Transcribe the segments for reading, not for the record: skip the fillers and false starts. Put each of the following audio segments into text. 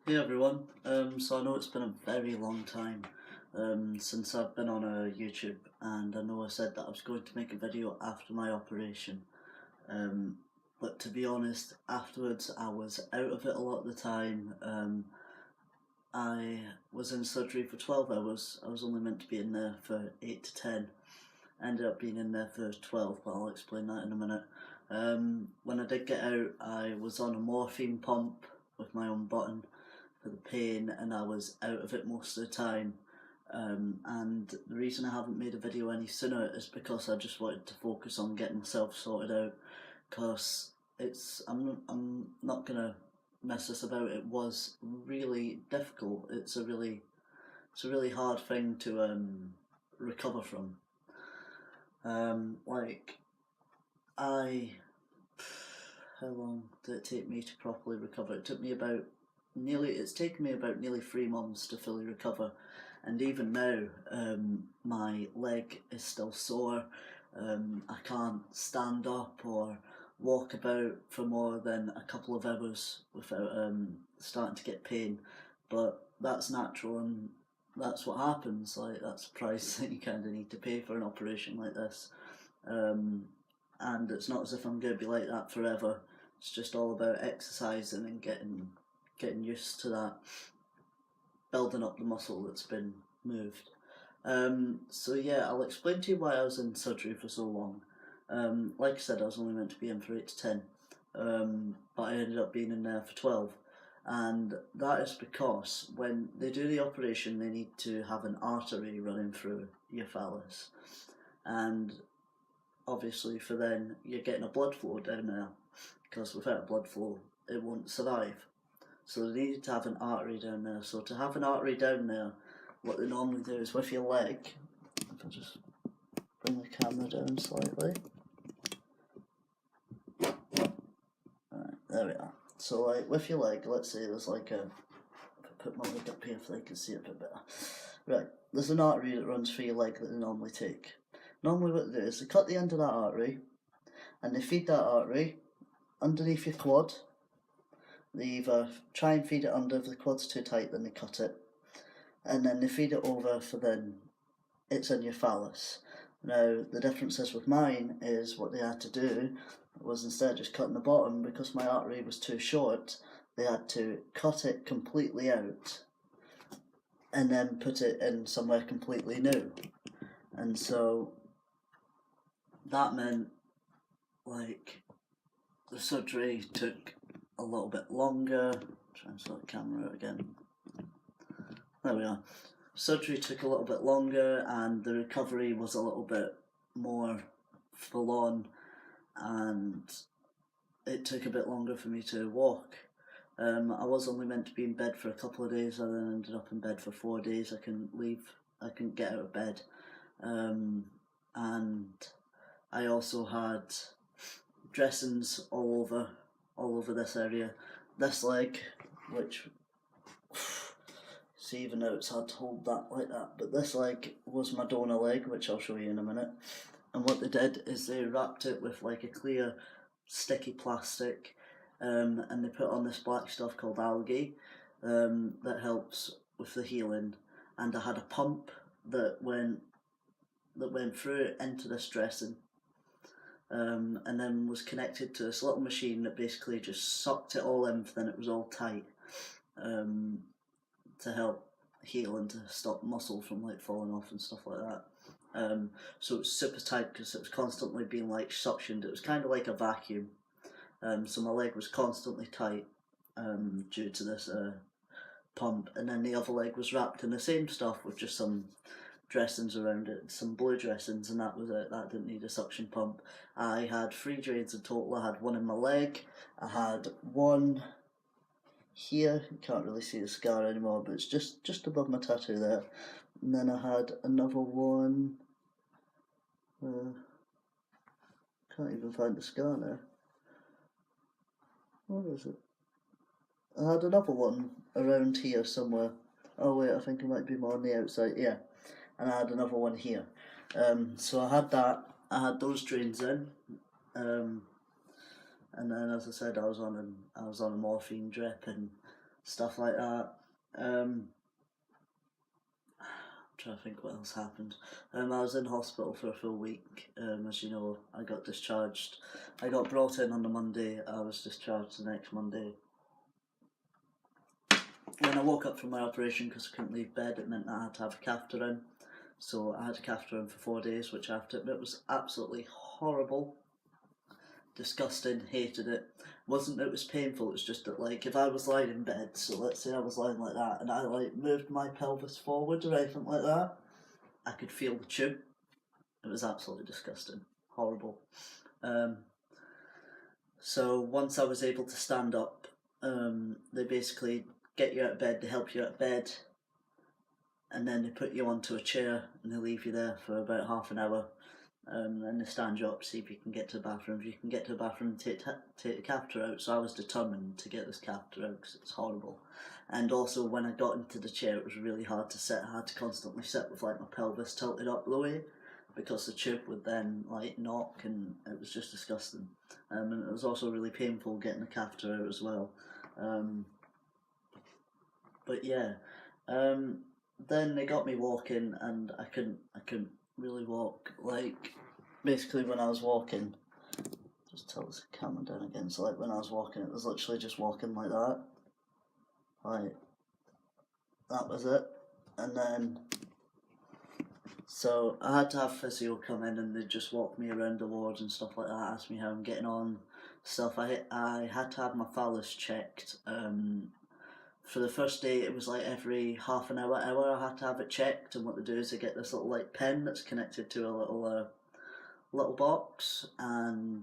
Hey everyone, so I know it's been a very long time since I've been on YouTube, and I know I said that I was going to make a video after my operation, but to be honest, afterwards I was out of it a lot of the time. I was in surgery for 12 hours, I was only meant to be in there for 8 to 10, I ended up being in there for 12, but I'll explain that in a minute. When I did get out, I was on a morphine pump with my own button for the pain, and I was out of it most of the time. And the reason I haven't made a video any sooner is because I just wanted to focus on getting myself sorted out, because I'm not gonna mess this about. It was really difficult. It's a really hard thing to recover from. Like I how long did it take me to properly recover? It's taken me about nearly 3 months to fully recover, and even now, my leg is still sore. I can't stand up or walk about for more than a couple of hours without starting to get pain, but that's natural and that's what happens. Like, that's a price that you kind of need to pay for an operation like this. Um, and it's not as if I'm going to be like that forever. It's just all about exercising and getting used to that, building up the muscle that's been moved. So yeah, I'll explain to you why I was in surgery for so long. Like I said, I was only meant to be in for 8 to 10, but I ended up being in there for 12. And that is because when they do the operation, they need to have an artery running through your phallus. And obviously for then, you're getting a blood flow down there, because without blood flow, it won't survive. So they needed to have an artery down there. So to have an artery down there, what they normally do is with your leg, if I just bring the camera down slightly. Right, there we are. So like with your leg, let's say there's like if I put my leg up here so they can see it a bit better. Right, there's an artery that runs through your leg that they normally take. Normally what they do is they cut the end of that artery and they feed that artery underneath your quad. They either try and feed it under, if the quad's too tight then they cut it, and then they feed it over for then it's in your phallus. Now the difference is with mine is what they had to do was, instead of just cutting the bottom, because my artery was too short, they had to cut it completely out and then put it in somewhere completely new. And so that meant, like, the surgery took a little bit longer. Try and sort the camera out again. There we are. Surgery took a little bit longer and the recovery was a little bit more full on, and it took a bit longer for me to walk. I was only meant to be in bed for a couple of days. I then ended up in bed for 4 days. I couldn't get out of bed. And I also had dressings all over this area. This leg, which, see, even though it's hard to hold that like that, but this leg was my donor leg, which I'll show you in a minute. And what they did is they wrapped it with like a clear sticky plastic, and they put on this black stuff called algae that helps with the healing. And I had a pump that went through it into this dressing, and then was connected to this little machine that basically just sucked it all in, then it was all tight, to help heal and to stop muscle from like falling off and stuff like that. So it was super tight because it was constantly being like suctioned. It was kind of like a vacuum. So my leg was constantly tight due to this pump, and then the other leg was wrapped in the same stuff with just some dressings around it, some blue dressings, and that was it. That didn't need a suction pump. I had 3 drains in total. I had one in my leg, I had one here, you can't really see the scar anymore, but it's just above my tattoo there, and then I had another one, can't even find the scar now. Where is it? I had another one around here somewhere. Oh wait, I think it might be more on the outside, yeah. And I had another one here. So I had that, I had those drains in, and then, as I said, I was on a morphine drip, and stuff like that. I'm trying to think what else happened. I was in hospital for a full week. As you know, I got discharged. I got brought in on the Monday. I was discharged the next Monday. When I woke up from my operation, because I couldn't leave bed, it meant that I had to have a catheter in. So I had a catheter in for 4 days, which I have to admit was absolutely horrible. Disgusting, hated it. Wasn't that it was painful, it was just that, like, if I was lying in bed, so let's say I was lying like that, and I, like, moved my pelvis forward or anything like that, I could feel the tube. It was absolutely disgusting. Horrible. So once I was able to stand up, they basically get you out of bed, they help you out of bed, and then they put you onto a chair and they leave you there for about half an hour. And they stand you up to see if you can get to the bathroom. If you can get to the bathroom and take the catheter out. So I was determined to get this catheter out because it's horrible. And also when I got into the chair, it was really hard to sit. I had to constantly sit with like my pelvis tilted up the way because the tube would then like knock, and it was just disgusting. And it was also really painful getting the catheter out as well. But yeah, then they got me walking, and I couldn't really walk. Like, basically when I was walking, just tilt this camera down again, so like when I was walking, it was literally just walking like that. Like, that was it. And then, so I had to have physio come in, and they'd just walk me around the wards and stuff like that, ask me how I'm getting on, stuff. I had to have my phallus checked. For the first day, it was like every half an hour I had to have it checked, and what they do is they get this little like pen that's connected to a little box, and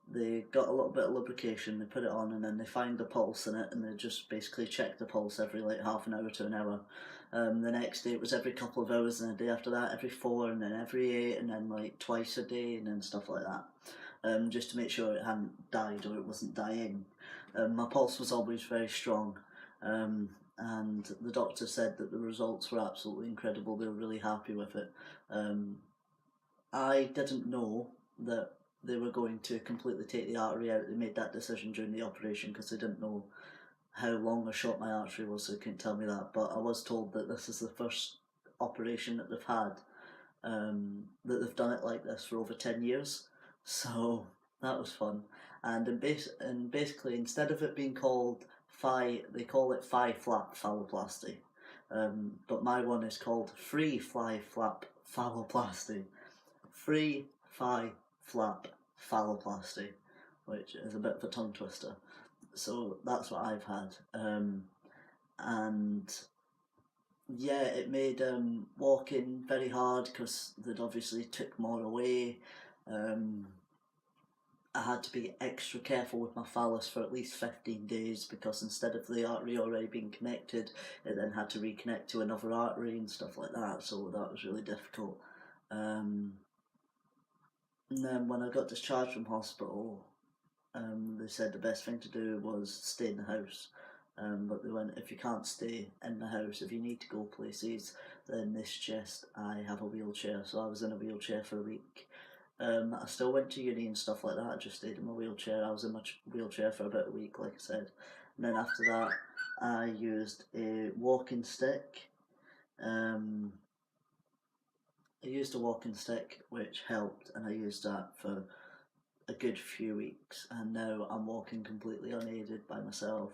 they got a little bit of lubrication, they put it on, and then they find the pulse in it, and they just basically check the pulse every like half an hour to an hour. The next day it was every couple of hours, and the day after that every 4, and then every 8, and then like twice a day, and then stuff like that. Just to make sure it hadn't died or it wasn't dying. My pulse was always very strong. And the doctor said that the results were absolutely incredible. They were really happy with it. I didn't know that they were going to completely take the artery out. They made that decision during the operation because they didn't know how long or short my artery was, so they couldn't tell me that. But I was told that this is the first operation that they've had, that they've done it like this for over 10 years. So that was fun. And basically, instead of it being called they call it flap phalloplasty. But my one is called free flap phalloplasty. Free flap phalloplasty, which is a bit of a tongue twister. So that's what I've had. And yeah, it made walking very hard because they'd obviously took more away. I had to be extra careful with my phallus for at least 15 days because instead of the artery already being connected, it then had to reconnect to another artery and stuff like that, so that was really difficult. And then when I got discharged from hospital, they said the best thing to do was stay in the house. But they went, if you can't stay in the house, if you need to go places, then they suggest I have a wheelchair. So I was in a wheelchair for a week. I still went to uni and stuff like that. I just stayed in my wheelchair. I was in my wheelchair for about a week, like I said. And then after that, I used a walking stick. I used a walking stick, which helped, and I used that for a good few weeks. And now I'm walking completely unaided by myself,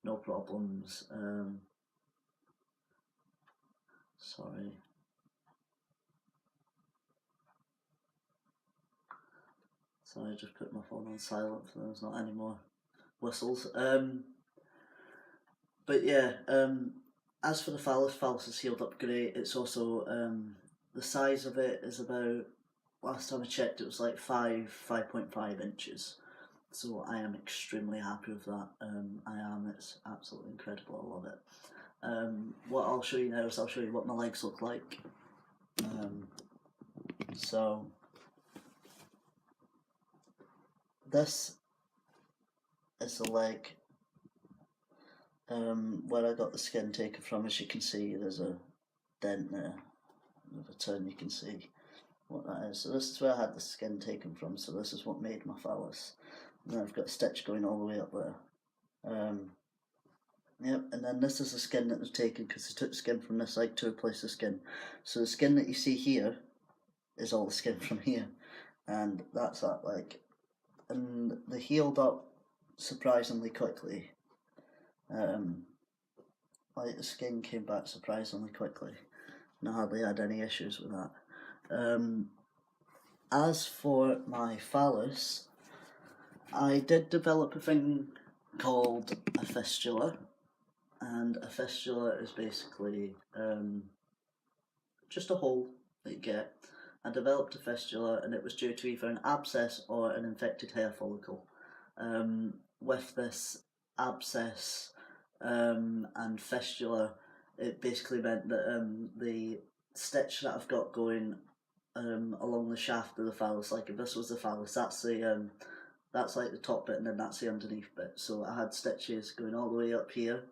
no problems. Sorry. So I just put my phone on silent so there's not any more whistles. But yeah, as for the phallus has healed up great. It's also, the size of it is about, last time I checked it was like 5.5 inches. So I am extremely happy with that. It's absolutely incredible, I love it. What I'll show you now is I'll show you what my legs look like. So this is the leg where I got the skin taken from. As you can see, there's a dent there. With a turn, you can see what that is. So this is where I had the skin taken from. So this is what made my phallus. And then I've got a stitch going all the way up there. Yep, and then this is the skin that was taken because they took skin from this side to replace the skin. So the skin that you see here is all the skin from here, and that's that, like, and they healed up surprisingly quickly. Like the skin came back surprisingly quickly, and I hardly had any issues with that. As for my phallus, I did develop a thing called a fistula, and a fistula is basically just a hole that you get. I developed a fistula, and it was due to either an abscess or an infected hair follicle. With this abscess and fistula, it basically meant that the stitch that I've got going along the shaft of the phallus, like if this was the phallus, that's like the top bit, and then that's the underneath bit. So I had stitches going all the way up here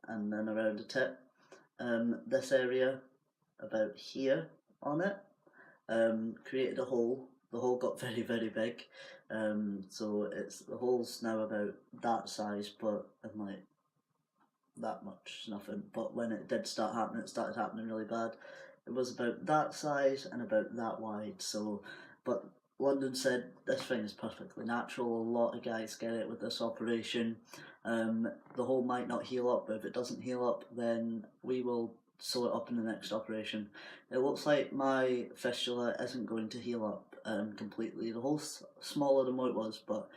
and then around the tip. This area about here on it created a hole. The hole got very, very big. So the hole's now about that size, but and like that much, nothing. But when it did start happening, it started happening really bad. It was about that size and about that wide. So, but London said this thing is perfectly natural. A lot of guys get it with this operation. The hole might not heal up, but if it doesn't heal up, then we will sew it up in the next operation. It looks like my fistula isn't going to heal up completely. The hole's smaller than what it was, but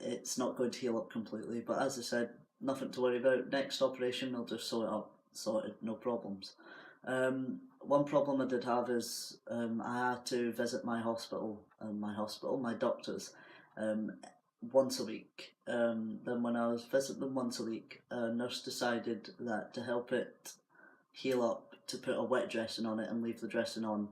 it's not going to heal up completely. But as I said, nothing to worry about. Next operation, they'll just sew it up, sorted, no problems. One problem I did have is I had to visit my doctors, once a week. Then when I was visiting them once a week, a nurse decided that to help it heal up, to put a wet dressing on it and leave the dressing on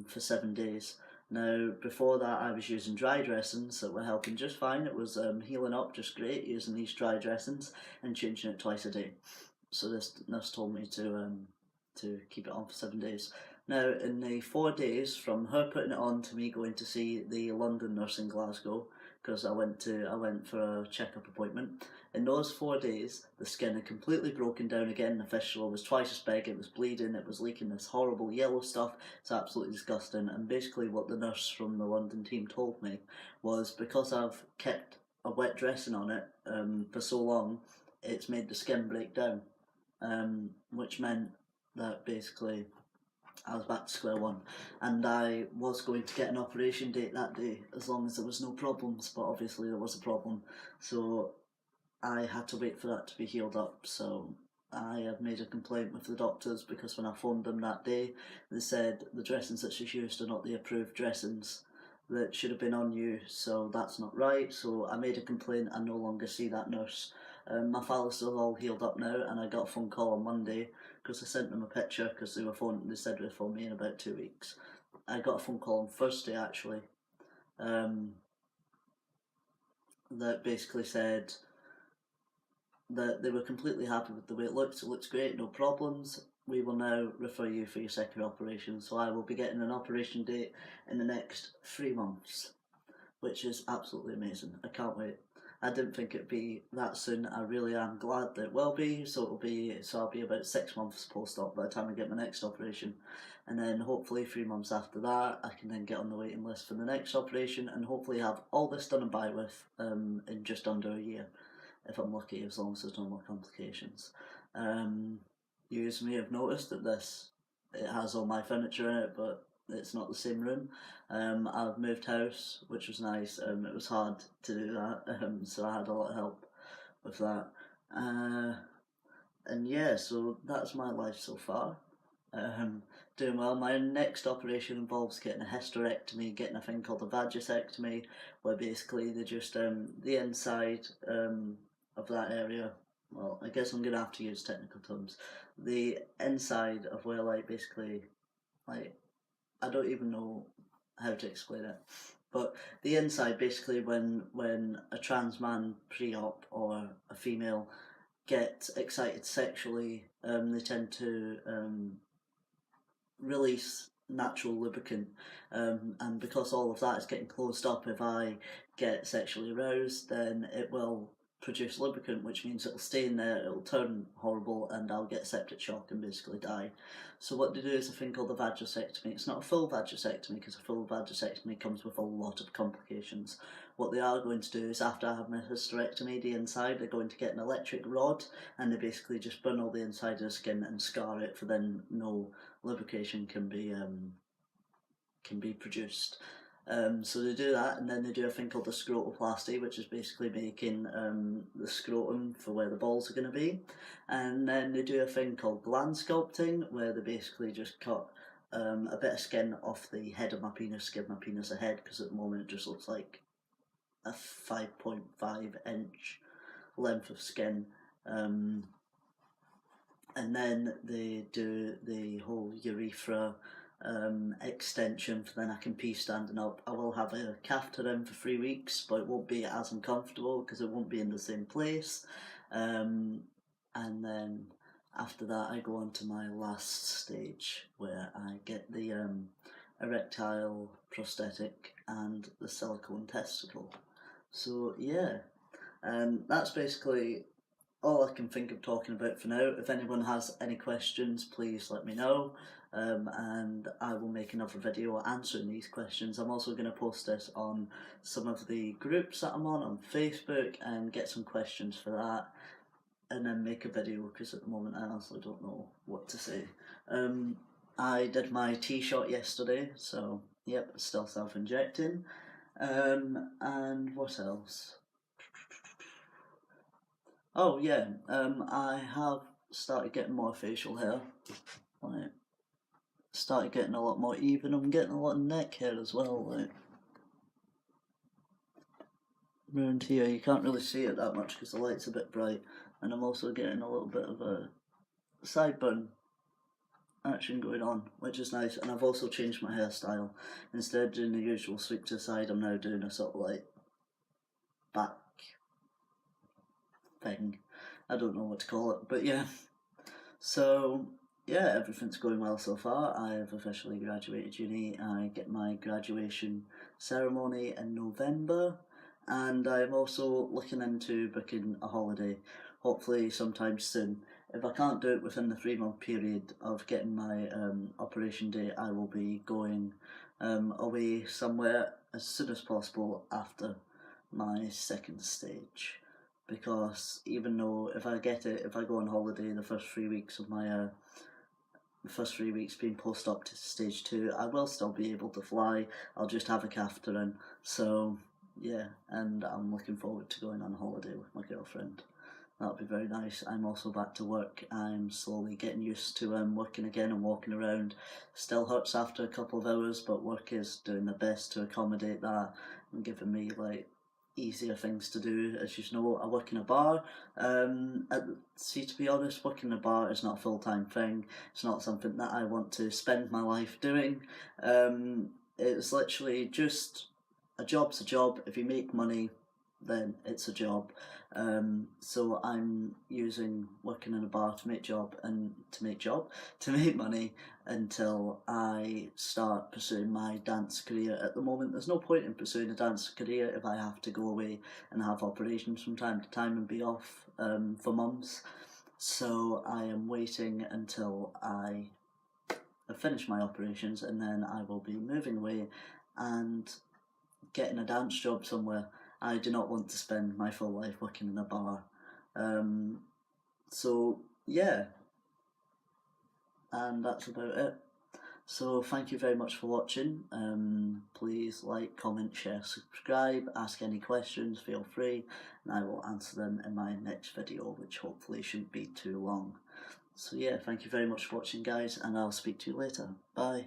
for 7 days. Now, before that, I was using dry dressings that were helping just fine. It was healing up just great using these dry dressings and changing it twice a day. So this nurse told me to keep it on for 7 days. Now, in the 4 days from her putting it on to me going to see the London nurse in Glasgow, because I went for a checkup appointment. In those 4 days, the skin had completely broken down again. The fistula was twice as big. It was bleeding. It was leaking this horrible yellow stuff. It's absolutely disgusting. And basically, what the nurse from the London team told me was because I've kept a wet dressing on it for so long, it's made the skin break down, which meant that basically I was back to square one, and I was going to get an operation date that day as long as there was no problems, but obviously there was a problem, so I had to wait for that to be healed up. So I have made a complaint with the doctors because when I phoned them that day, they said the dressings that she's used are not the approved dressings that should have been on you, so that's not right. So I made a complaint. I no longer see that nurse. My phallus is all healed up now, and I got a phone call on Monday because I sent them a picture because they said they'd phone me in about 2 weeks. I got a phone call on Thursday actually, that basically said that they were completely happy with the way it looks. It looks great, no problems. We will now refer you for your second operation. So I will be getting an operation date in the next 3 months, which is absolutely amazing. I can't wait. I didn't think it'd be that soon. I really am glad that it will be. So I'll be about 6 months post-op by the time I get my next operation, and then hopefully 3 months after that I can then get on the waiting list for the next operation, and hopefully have all this done and by with in just under a year, if I'm lucky, as long as there's no more complications. You may have noticed that it has all my furniture in it, but it's not the same room. I've moved house, which was nice. It was hard to do that, so I had a lot of help with that. And yeah, so that's my life so far. Doing well. My next operation involves getting a hysterectomy, getting a thing called a vagisectomy, where basically they just the inside of that area. Well, I guess I'm gonna have to use technical terms. The inside of where, like, basically, like, I don't even know how to explain it, but the inside, basically, when a trans man pre-op or a female get excited sexually, they tend to release natural lubricant, and because all of that is getting closed up, if I get sexually aroused, then it will produce lubricant, which means it'll stay in there, it'll turn horrible, and I'll get septic shock and basically die. So what they do is a thing called a vaginisectomy. It's not a full vaginisectomy, because a full vaginisectomy comes with a lot of complications. What they are going to do is, after I have my hysterectomy, the inside, they're going to get an electric rod, and they basically just burn all the inside of the skin and scar it, for then no lubrication can be produced. So they do that, and then they do a thing called a scrotoplasty, which is basically making the scrotum for where the balls are going to be. And then they do a thing called gland sculpting, where they basically just cut a bit of skin off the head of my penis, give my penis a head, because at the moment it just looks like a 5.5-inch length of skin. And then they do the whole urethra extension, for then I can pee standing up. I will have a catheter in for 3 weeks, but it won't be as uncomfortable because it won't be in the same place. And then after that I go on to my last stage, where I get the erectile prosthetic and the silicone testicle. So yeah, that's basically all I can think of talking about for now. If anyone has any questions, please let me know, and I will make another video answering these questions. I'm also going to post this on some of the groups that I'm on Facebook, and get some questions for that, and then make a video, because at the moment I honestly don't know what to say. I did my T-shot yesterday, so yep, still self-injecting. And what else? Oh yeah, I have started getting more facial hair. Like, started getting a lot more even. I'm getting a lot of neck hair as well. Like, around here, you can't really see it that much because the light's a bit bright. And I'm also getting a little bit of a sideburn action going on, which is nice. And I've also changed my hairstyle. Instead of doing the usual sweep to the side, I'm now doing a sort of like back thing. I don't know what to call it, but yeah. So yeah, everything's going well so far. I have officially graduated uni. I get my graduation ceremony in November, and I'm also looking into booking a holiday, hopefully sometime soon. If I can't do it within the 3-month period of getting my operation date, I will be going away somewhere as soon as possible after my second stage. Because even though if I go on holiday the first 3 weeks of my the first 3 weeks being post-op to stage 2, I will still be able to fly. I'll just have a catheter in. So yeah, and I'm looking forward to going on holiday with my girlfriend. That'll be very nice. I'm also back to work. I'm slowly getting used to working again and walking around. Still hurts after a couple of hours, but work is doing the best to accommodate that and giving me like easier things to do. As you know, I work in a bar. See, to be honest, working in a bar is not a full-time thing. It's not something that I want to spend my life doing. It's literally just a job's a job. If you make money, then it's a job. So I'm using working in a bar to make money until I start pursuing my dance career. At the moment, there's no point in pursuing a dance career if I have to go away and have operations from time to time and be off for months. So I am waiting until I have finished my operations, and then I will be moving away and getting a dance job somewhere. I do not want to spend my full life working in a bar. So yeah, and that's about it. So thank you very much for watching. Please like, comment, share, subscribe, ask any questions, feel free, and I will answer them in my next video, which hopefully shouldn't be too long. So yeah, thank you very much for watching, guys, and I'll speak to you later. Bye.